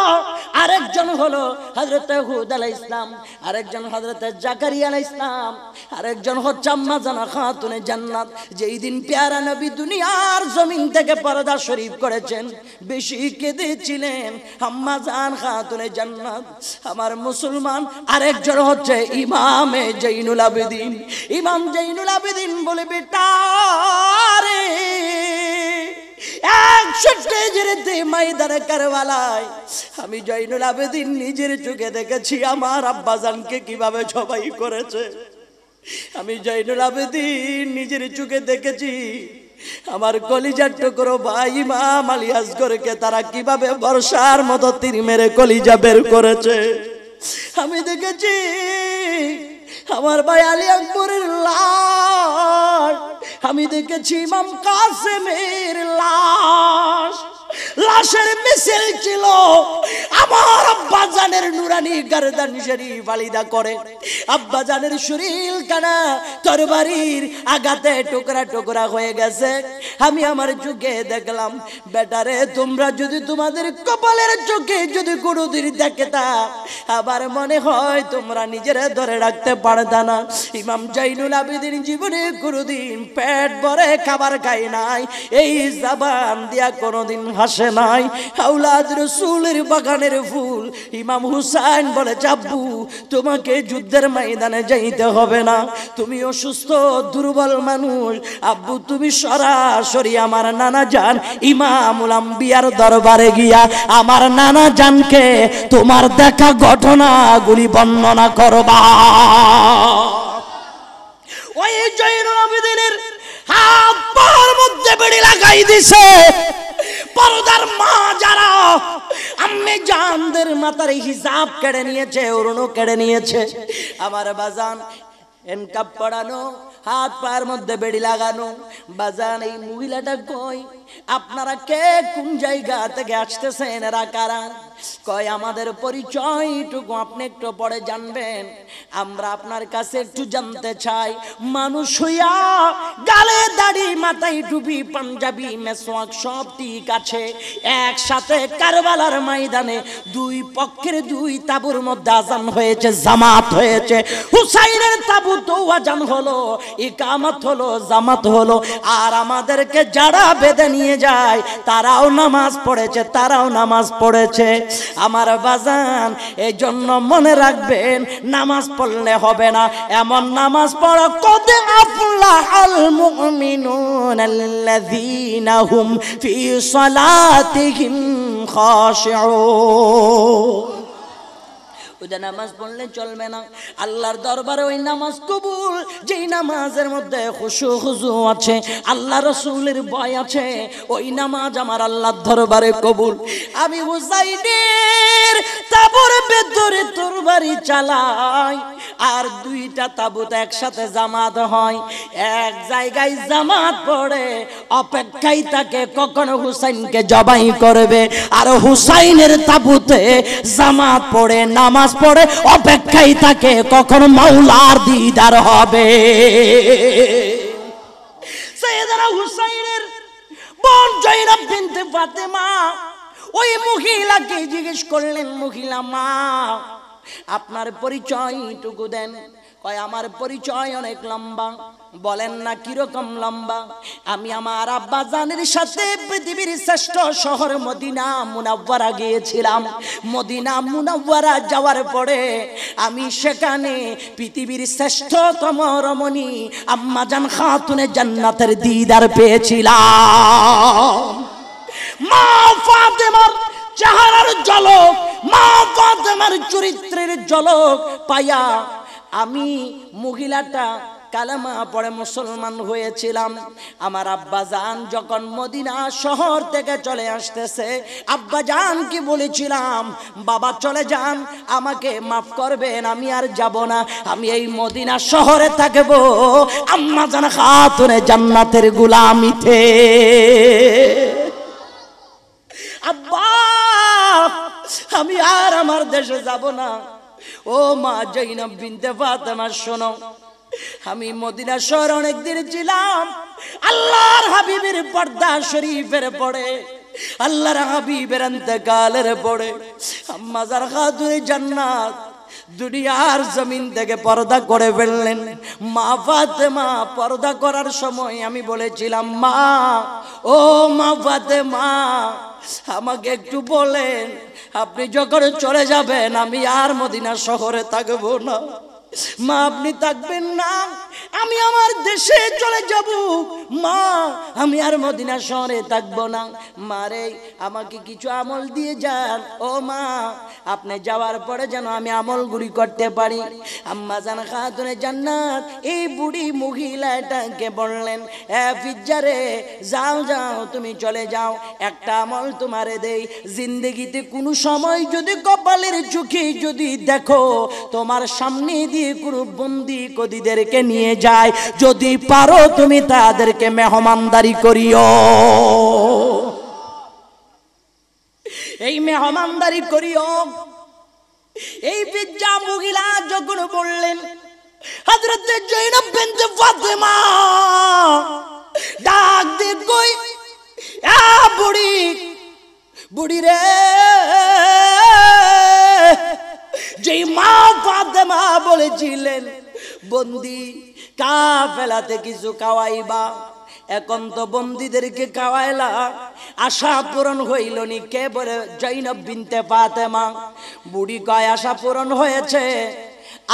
আরেকজন হলো হযরত হুদ আলাইহিস সালাম, আরেকজন হযরত জাকারিয়া আলাইহিস সালাম, আরেকজন হচ্ছে আম্মা জানা খাতুনে জান্নাত। যেই দিন পেয়ারা নবী দুনিয়ার জমিন থেকে পর্দা শরীফ করেছেন, বেশি কেঁদেছিলেন আম্মা জান খাতুনে জান্নাত। আমার মুসলমান আরেকজন হচ্ছে ইমামে জৈনুল আবেদিন। ইমাম জৈনুল আবেদিন বলে, বেটা রে 61 ময়দানে কারবালায় আমি জৈনুল আবেদিন নিজের চোখে দেখেছি আমার আব্বাজানকে কিভাবে জবাই করেছে। আমি জৈনুল আবেদিন নিজের চোখে দেখেছি আমার কলিজার টুকরো ভাই ইমাম আলী আসগরকে তারা কিভাবে বর্ষার মতো তীর মেরে কলিজা বের করেছে। আমি দেখেছি আমার ভাই আলী আকবরের লাশ, আমি দেখেছি ইমাম কাসেমের লাশ। লাশের মিছিল ছিল আমার আব্বাজানের নুরানি গর্দান শরীফ আলিদা করে। আব্বাজানের শরীর কানা তরবারির আঘাতে টুকরা টুকরা হয়ে গেছে। আমি আমার চোখে দেখলাম। বেটারে তোমরা যদি তোমাদের কপালের চোখে যদি কোনোদিন দেখতা, আবার মনে হয় তোমরা নিজেরা ধরে রাখতে পারতা না। ইমাম জৈনুল আবেদিন জীবনে কোনোদিন পেট ভরে খাবার খায় নাই, এই জবান দিয়া কোনোদিন হাসে নাই। আওলাদ রাসূলের বাগানের ফুল ইমাম হুসাইন বলে, আব্বু তোমাকে যুদ্ধের ময়দানে যাইতে হবে না, তুমি অসুস্থ দুর্বল মানুষ, আব্বু তুমি সরাসরি আমার নানা জান ইমামুল আম্বিয়ার দরবারে গিয়া আমার নানা জানকে তোমার দেখা ঘটনাগুলি বর্ণনা করবা। ওই জৈনুল আবেদিনের হাত পায়ের মধ্যে বেড়ি লাগাই দিছে পর্দার মা যারা আম্মে জানদের মাথার হিজাব কেড়ে নিয়েছে, ওড়না কেড়ে নিয়েছে। আমার বাজান এনকাপ পড়ানো, হাত পায়ের মধ্যে বেড়ি লাগানো। বাজান এই মহিলাটা কই? আপনারা কে কোন জায়গা থেকে আসতেছেন? এরা কারা? কয় আমাদের পরিচয়টুকু আপনি একটু পরে জানবেন, আমরা আপনার কাছে একটু জানতে চাই। মানুষ হইয়া গালে দাড়ি মাথায় টুপি পাঞ্জাবি মেসওয়াক সব ঠিক আছে, একসাথে কারবালার ময়দানে দুই পক্ষের দুই তাবুর মধ্যে আজান হয়েছে, জামাত হয়েছে। হুসাইনের তাবুতেও আজান হলো, ইকামত হলো, জামাত হলো। আর আমাদেরকে যারা বেঁধে নিয়ে যায় তারাও নামাজ পড়েছে, তারাও নামাজ পড়েছে। আমার বাজান এই জন্য মনে রাখবেন, নামাজ পড়লে হবে না, এমন নামাজ পড়ো কদ আফলাহাল মুমিনুন আল্লাযীনা হুম ফি সালাতিহিম খাশিউন। ওই নামাজ পড়লে চলবে না, আল্লাহর দরবারে ওই নামাজ কবুল যেই নামাজের মধ্যে খুশু খুজু আছে, আল্লাহ রাসূলের ভয় আছে, ওই নামাজ আমার আল্লাহর দরবারে কবুল। আমি হুসাইনের তাবুর ভেতরে তরবারি চালাই, আর দুইটা তাবুত একসাথে জামাত হয়, এক জায়গায় জামাত পড়ে, অপেক্ষায় থাকে কখন হুসাইনকে জবাই করবে। আর হুসাইনের তাবুতে জামাত পড়ে, নামাজ পড়ে, অপেক্ষায় থাকে কখন মাওলার দিদার হবে। সাইয়েদনা হুসাইনের বোন জয়নব বিনতে ফাতেমা ওই মহিলাকে জিজ্ঞেস করলেন, মহিলা মা আপনার পরিচয়টুকু দেন। কয় আমার পরিচয় অনেক লম্বা। বলেন না কিরকম লম্বা? আমি আমার আব্বা জানের সাথে পৃথিবীর শ্রেষ্ঠ শহর মদিনা মুনাওয়ারা গিয়েছিলাম। মদিনা মুনাওয়ারা যাওয়ার পরে আমি সেখানে পৃথিবীর শ্রেষ্ঠতম রমণী আম্মা জান খাতুনে জান্নাতের দিদার পেয়েছিলাম। মা ফাতেমার চেহারার ঝলক, মা ফাতেমার চরিত্রের ঝলক পাইয়া আমি মহিলাটা কালেমা পড়ে মুসলমান হয়েছিলাম। আমার আব্বাজান যখন মদিনা শহর থেকে চলে আসতেছে, আব্বাজান কি বলেছিলাম, বাবা চলে যান, আমাকে মাফ করবেন, আমি আর যাব না, আমি এই মদিনা শহরে থাকবো আম্মা জান খাতুনে জান্নাতের গোলামিতে। আব্বা আমি আর আমার দেশে যাব না, ও মা জৈনব বিনতে ফাতেমা শোনো, আমি মদিনা শহরে অনেকদিন ছিলাম। আল্লাহর হাবিবের পর্দা শরীফের পড়ে, আল্লাহর হাবিবের ইন্তেকালের পড়ে আম্মা জান খাতুনে জান্নাত দুনিয়ার জমিন থেকে পর্দা করে ফেললেন। মা ফাতেমা পর্দা করার সময় আমি বলেছিলাম, মা ও মা ফাতেমা আমাকে একটু বলেন, আপনি যখন চলে যাবেন আমি আর মদিনা শহরে থাকবো না। মা আপনি থাকবেন না, আমি আমার দেশে চলে যাব। মা আমি আর মদিনা শহরে থাকবো না। মারে আমাকে কিছু আমল দিয়ে যান। ও মা আপনি যাওয়ার পরে যেন আমি আমলগুলি করতে পারি। আম্মা জান খাতুনে জান্নাত এই বুড়ি মহিলাটাকে বললেন, এ ফিজ্জারে যাও যাও তুমি চলে যাও, একটা আমল তোমারে দেই। জিন্দেগিতে কোনো সময় যদি কপালের চোখে যদি দেখো তোমার সামনে দিয়ে কোনো বন্দি কদিদেরকে নিয়ে যায়, যদি পারো তুমি তাদেরকে মেহমানদারি করিও। এই মেহমানদারি করিও। এই বিজ্জা মহিলা যখন বললেন, হযরত জৈনব বিনতে ফাতেমা ডাক দিয়ে কই, আ বুড়ি বুড়ি রে, যেই মা ফাতেমা বলেছিলেন বন্দি কাফেলাতে কিছু খাওয়াইবা, এখন তো বন্দীদেরকে খাওয়াইলা, আশা পূরণ হইল নি। কে বলে? জৈনব বিনতে ফাতেমা। বুড়ি কয় আশা পূরণ হয়েছে,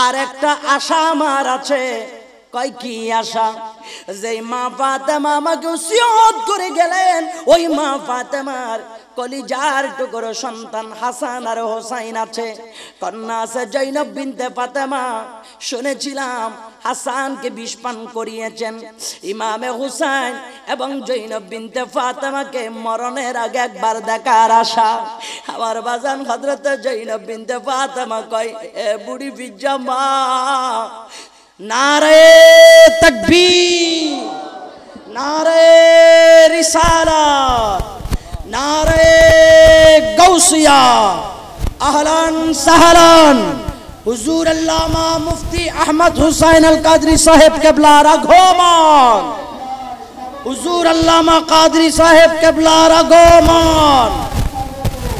আর একটা আশা আমার আছে। কয় কি আশা? যে মা ফাতেমা আমাকে ওসিয়ত করে গেলেন, ওই মা ফাতেমার কলিজার টুকরো সন্তান হাসান আর হোসাইন আছে, কন্যা আছে জৈনব বিনতে ফাতেমা। শুনেছিলাম হাসানকে বিষ পান করিয়েছেন। ইমামে হুসাইন এবং জৈনব বিনতে ফাতেমাকে মরণের আগে একবার দেখার আশা। আমার বাজান হযরত জৈনব বিনতে ফাতেমা কয়, এ বুড়ি ফিজ্জা মা, নারে তাকবীর, নারে রিসালাত, নারে গৌসিয়া, আহলান সাহলান। হুজুর আল্লামা মুফতি আহমদ হুসাইন আল কাদরি সাহেব কেবলা আগমন, হুজুর আল্লামা কাদরি সাহেব কেবলা আগমন।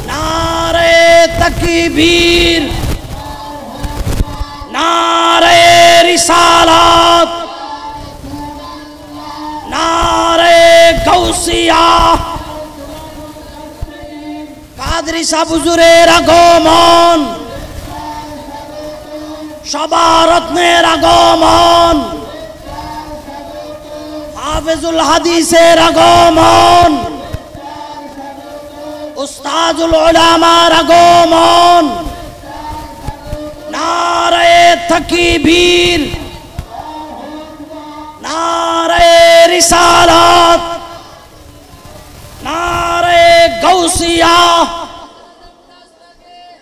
নারে তাকবীর, নারে রিসালাত, নারে গৌসিয়া। কাদরি সাহেব হুজুরের আগমন, সবার রত্নের আগমন, হাফেজুল হাদিসের আগমন, উস্তাদুল উলামার আগমন। নারে তাকবীর, নারে রিসালাত, নারে গৌসিয়া।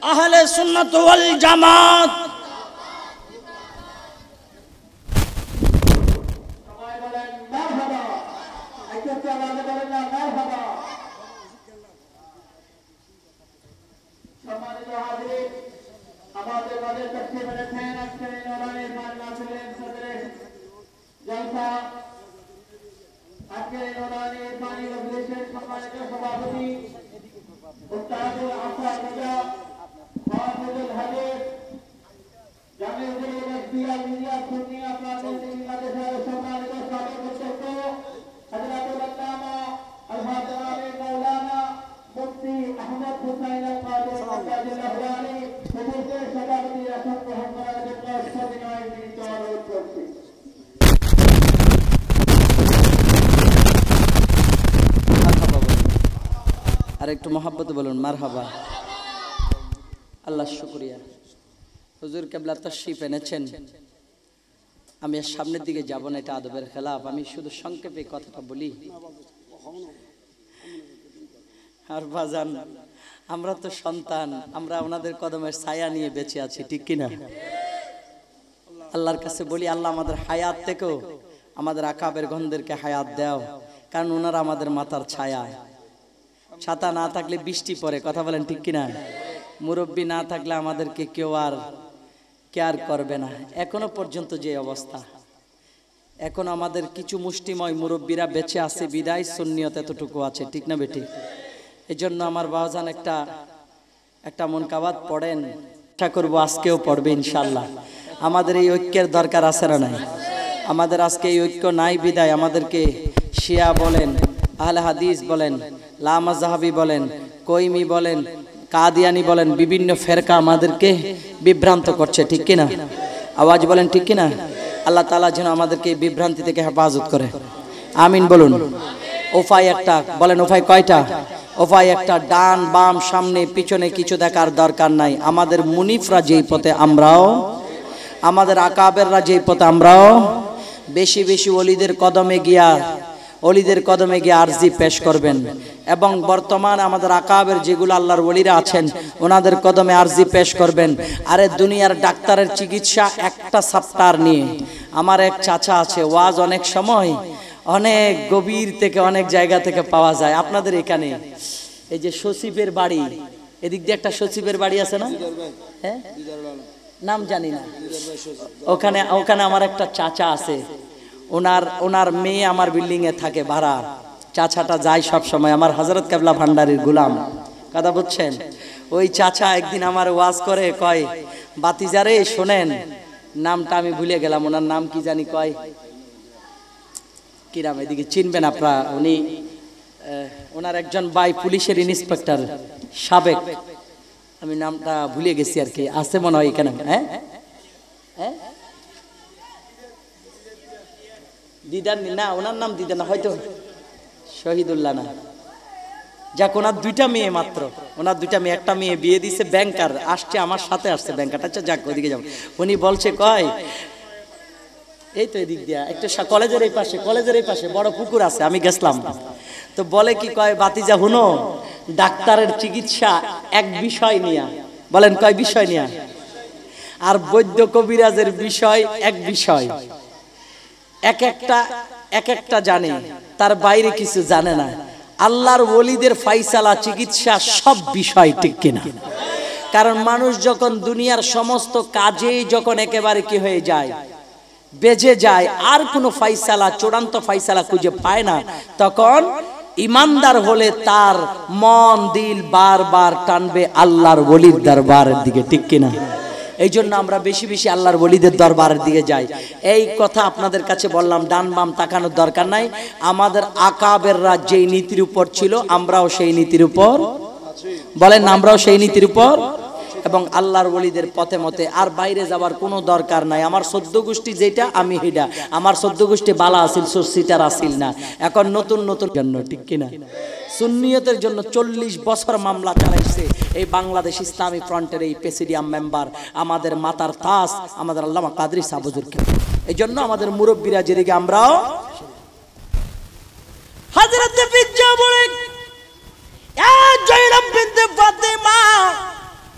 আহলে সুন্নাত ওয়াল জামাত। আমাদের মাঝে তশরিফ এনেছেন আজকের এই নূরানি মাহফিলের সদরে জলসা, আজকের এই নূরানি মজলিসের সম্মানিত সভাপতি উস্তাদুল আফরাদ রাজা হাফিজুল হাদিস জামিউল ইসলামিয়া মিডিয়া সুন্নিয়া প্রাদেশিক মাদ্রাসার সম্মানিত সাবেক অধ্যক্ষ হযরতুল আল্লামা আল-হাফিজ মাওলানা মুফতি আহমদ হুসাইন আল কাদরি রাদিয়াল্লাহু আনহু প্রদেশের সভাপতি আসন গ্রহণ করার জন্য সবিনয় বিনীত অনুরোধ করছি। আর একটু মহব্বত বলুন মারহাবা। আল্লাহ শুকরিয়া। হুজুর কেবলা তশরিফ এনেছেন, আমি আর সামনের দিকে যাব না, এটা আদবের খেলাফ। আমি শুধু সংক্ষেপে কথাটা বলি। আর বাজান আমরা তো সন্তান, আমরা ওনাদের কদমের ছায়া নিয়ে বেঁচে আছি, ঠিক কিনা? আল্লাহর কাছে বলি, আল্লাহ আমাদের হায়াত থেকেও আমাদের আকাবের গন্ধদেরকে হায়াত দাও, কারণ ওনারা আমাদের মাথার ছায়া। ছাতা না থাকলে বৃষ্টি পড়ে, কথা বলেন ঠিক কিনা? মুরব্বী না থাকলে আমাদেরকে কেউ আর কেয়ার করবে না। এখনো পর্যন্ত যে অবস্থা, এখন আমাদের কিছু মুষ্টিময় মুরব্বীরা বেঁচে আছে বিদায় সুন্নিয়ত এতটুকু আছে, ঠিক না বেটি? এই জন্য আমার বাবাজান একটা মুনকাবাত পড়েন, চেষ্টা করবো আজকেও পড়বে ইনশাল্লাহ। আমাদের এই ঐক্যের দরকার আছে না নাই? আমাদের আজকে এই ঐক্য নাই বিদায় আমাদেরকে শিয়া বলেন, আহলে হাদিস বলেন, লামাযহাবি বলেন, কইমি বলেন, কাদিয়ানি বলেন, বিভিন্ন ফেরকা আমাদেরকে বিভ্রান্ত করছে, ঠিক কিনা? আওয়াজ বলেন ঠিক কিনা? আল্লাহ তাআলা যেন আমাদেরকে বিভ্রান্তি থেকে হেফাজত করে, আমিন বলুন। উপায় একটা বলেন, উপায় কয়টা? উপায় একটা, ডান বাম সামনে পিছনে কিছু দেখার দরকার নাই। আমাদের মুনিফরা যেই পথে আমরাও, আমাদের আকাবেররা যেই পথে আমরাও, বেশি বেশি ওলিদের কদমে গিয়া আরজি পেশ করবেন। এবং বর্তমান আমাদের আকাবের যেগুলো আল্লাহর ওলিরা আছেন ওনাদের কদমে আরজি পেশ করবেন। আরে দুনিয়ার ডাক্তারের চিকিৎসা একটা সপ্তাহ নিয়ে, আমার এক চাচা আছে, ওয়াজ অনেক সময় অনেক গভীর থেকে অনেক জায়গা থেকে পাওয়া যায়। আপনাদের এখানে এই যে সচিবের বাড়ি, এদিক দিয়ে একটা সচিবের বাড়ি আছে না? হ্যাঁ, নাম জানি না। ওখানে আমার একটা চাচা আছে, ওনার মেয়ে আমার বিল্ডিং এ থাকে ভাড়া। চাচাটা যায় সব সময়, আমার হযরত কেবলা ভান্ডারীর গোলাম, কথা বুঝছেন? ওই চাচা একদিন আমার ওয়াজ করে, কয় বাতিজারে শোনেন, নামটা আমি ভুলে গেলাম, ওনার নাম কি জানি, কয় কি নাম, এদিকে চিনবেন আপনারা, উনি ওনার একজন ভাই পুলিশের ইন্সপেক্টর সাবেক, আমি নামটা ভুলে গেছি আর কি, আছে মনে হয় এখানে। হ্যাঁ হ্যাঁ, দিদার না, ওনার নাম দিদার না, হয়তো শহীদুল্লাহ না, যাক ওনার দুইটা মেয়ে মাত্র, ওনার দুইটা মেয়ে, একটা মেয়ে বিয়ে দিছে, ব্যাংকার আসছে, আমার সাথে আসছে ব্যাংকার। আচ্ছা যাক, ওইদিকে যাবো। উনি বলছে, কয় এই তো এদিক দিয়া একটা কলেজের এই পাশে বড় পুকুর আছে, আমি গেছিলাম। তো বলে কি, কয় বাতিজা হুনো, ডাক্তারের চিকিৎসা এক বিষয় নিয়া, বলেন কয় বিষয় নিয়া, আর বৈদ্য কবিরাজের বিষয় এক বিষয়, এক একটা জানে, তার বাইরে কিছু জানে না। আল্লাহর ওলিদের ফাইসালা চিকিৎসা সব বিষয়, ঠিক কিনা? কারণ মানুষ যখন দুনিয়ার সমস্ত কাজেই যখন একেবারে কি হয়ে যায়, বেজে যায়, আর কোনো ফাইসালা, চূড়ান্ত ফাইসালা খুঁজে পায় না, তখন ইমানদার হলে তার মন দিল বারবার টানবে আল্লাহর ওলির দরবারের দিকে, ঠিক কিনা? এই জন্য আমরা বেশি বেশি আল্লাহর ওলিদের দরবারের দিকে যাই। এই কথা আপনাদের কাছে বললাম, ডান বাম তাকানোর দরকার নাই। আমাদের আকাবেররা যেই নীতির উপর ছিল, আমরাও সেই নীতির উপর, বলেন আমরাও সেই নীতির উপর, এবং আল্লাহর ওলিদের পথে মতে, আর বাইরে যাবার কোনো দরকার নাই। আমার 14 গোষ্ঠী যেটা, আমি হিডা, আমার 14 গোষ্ঠী বালা আসিল, সিটার আসিল না, এখন নতুন জন্য, ঠিক কিনা? সুন্নিয়তের জন্য 40 বছর মামলা চালাইছে এই বাংলাদেশ ইসলামী ফ্রন্টের এই প্রেসিডিয়াম মেম্বার, আমাদের মাতার তাস, আমাদের আল্লামা কাদরী সাহেব হুজুরকে। এই জন্য আমাদের মুরব্বীরা যেদিকে, আমরাও হযরত বিজ্জা বলে জয়নব বিনতে ফাতেমা,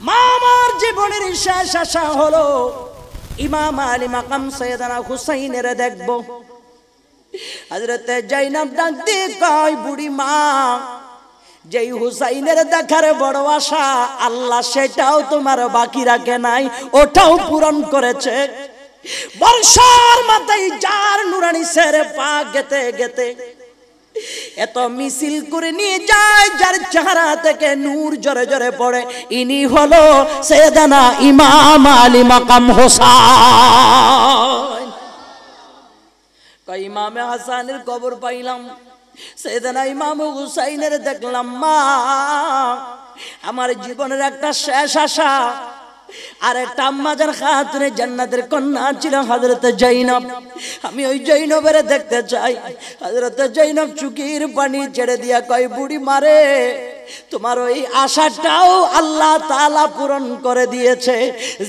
মা আমার জীবনের শেষ আশা হলো ইমাম আলী মাকাম সাইয়েদনা হুসাইনের দেখব। হযরত জয়নব ডাক দিয়ে কয়, বুড়ি মা, যেই হুসাইনের দেখার বড় আশা, আল্লাহ সেটাও তোমার বাকি রাখে নাই, ওটাও পূরণ করেছে। বর্ষার মাথায় যার নুরানি সেরে পা গেতে গেতে এত মিছিল করে নিয়ে যায়, যার চেহারা থেকে নূর জরে জরে পড়ে, ইনি হলো সাইয়েদনা ইমাম আলী মাকাম হোসেন। কয় ইমামে হাসানের কবর পাইলাম, সাইয়েদনা ইমাম হুসাইনের দেখলাম। মা, আমার জীবনের একটা শেষ আশা, আর একটা আম্মাজান খাতুনে জান্নাতের কন্যা ছিল হযরত জয়নব, আমি ওই জয়নবের দেখতে চাই। হযরত জয়নব চুকির পানি ছেড়ে দিয়া কয়, বুড়ি মারে, তোমার ওই আশাটাও আল্লাহ তাআলা পূরণ করে দিয়েছে।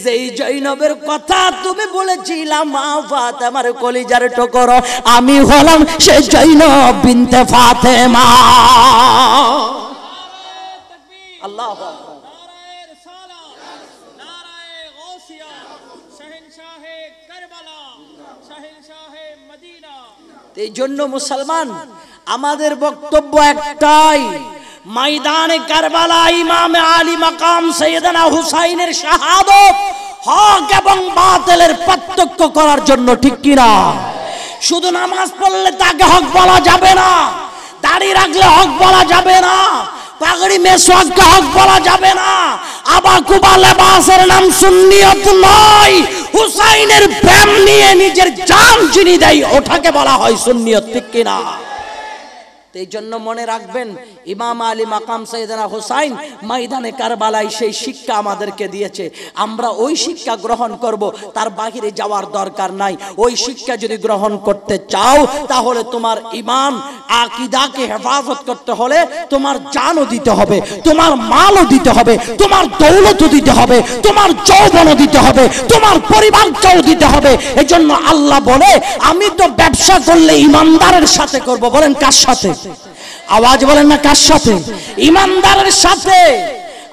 যেই জয়নবের কথা তুমি বলেছিলাম, মা ফাতেমার কলিজার টুকর, আমি হলাম সে জয়নব বিনতে ফাতেমা। আল্লাহু আকবার। এই জন্য মুসলমান, আমাদের বক্তব্য একটাই, ময়দানে কারবালা ইমাম আলী মাকাম সাইয়েদনা হুসাইনের শাহাদত হক এবং বাতিলের পার্থক্য করার জন্য, ঠিক কিনা? শুধু নামাজ পড়লে তাকে হক বলা যাবে না, দাড়ি রাখলে হক বলা যাবে না, পাগড়ি মেসওয়াককে হক বলা যাবে না, আবা কুবা লেবাসের নাম সুন্নিয়ত নয়। হুসাইনের প্রেম নিয়ে নিজের জান যিনি দেয় ওটাকে বলা হয় সুন্নিয়ত, ঠিক কিনা? এই জন্য মনে রাখবেন, ইমাম আলী মাকাম সাইয়েদনা হুসাইন ময়দানে কারবালায় সেই শিক্ষা আমাদেরকে দিয়েছে। আমরা ওই শিক্ষা গ্রহণ করব, তার বাহিরে যাওয়ার দরকার নাই। ওই শিক্ষা যদি গ্রহণ করতে চাও তাহলে তোমার ঈমান আকীদাকে হেফাজত করতে হলে তোমার জানও দিতে হবে, তোমার মালও দিতে হবে, তোমার দৌলতও দিতে হবে, তোমার যৌবনও দিতে হবে, তোমার পরিবারটাও দিতে হবে। এজন্য আল্লাহ বলে, আমি তো ব্যবসা করলে ইমানদারের সাথে করব। বলেন কার সাথে? আওয়াজ বলেন না, কার সাথে? ইমানদারের সাথে।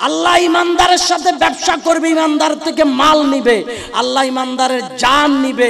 আল্লাহ ইমানদারের সাথে ব্যবসা করবে, ইমানদার থেকে মাল নিবে। আল্লাহ ইমানদারের জান নিবে,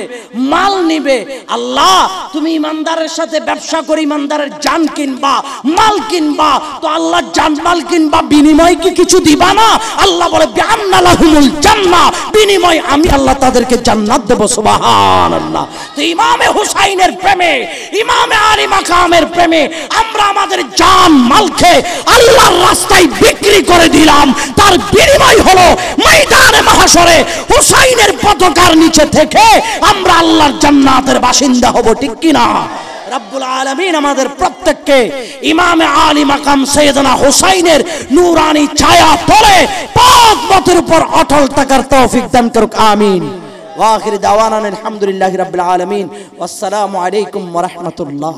মাল নিবে। আল্লাহ তুমি ইমানদারের সাথে ব্যবসা করে ইমানদারের জান কিনবা, মাল কিনবা, তো আল্লাহ জান মাল কিনবা, বিনিময় কি কিছু দিবা না? আল্লাহ বলে বিআন্না লাহুমুল জান্নাহ, বিনিময় আমি আল্লাহ তাদেরকে জান্নাত দেব। সুবহানাল্লাহ। তো ইমামে হুসাইনের প্রেমে, ইমামে আলী মাকামের প্রেমে আমরা আমাদের জান মালকে আল্লাহর রাস্তায় বিক্রি করে দিলাম। তার বিনিময় হলো ময়দানে মাহশরে হুসাইনের পতাকার নিচে থেকে আমরা আল্লাহর জান্নাতের বাসিন্দা হব, ঠিক কিনা? রব্বুল আলামিন আমাদের প্রত্যেককে ইমামে আলী মাকাম সাইয়েদনা হুসাইনের নূরানি ছায়া তলে পাক পথের উপর অটল থাকার তৌফিক দান করুক, আমিন। ওয়া আখির দাওয়ানা আলহামদুলিল্লাহি রাব্বিল আলামিন। ওয়াসসালামু আলাইকুম ওয়া রাহমাতুল্লাহ।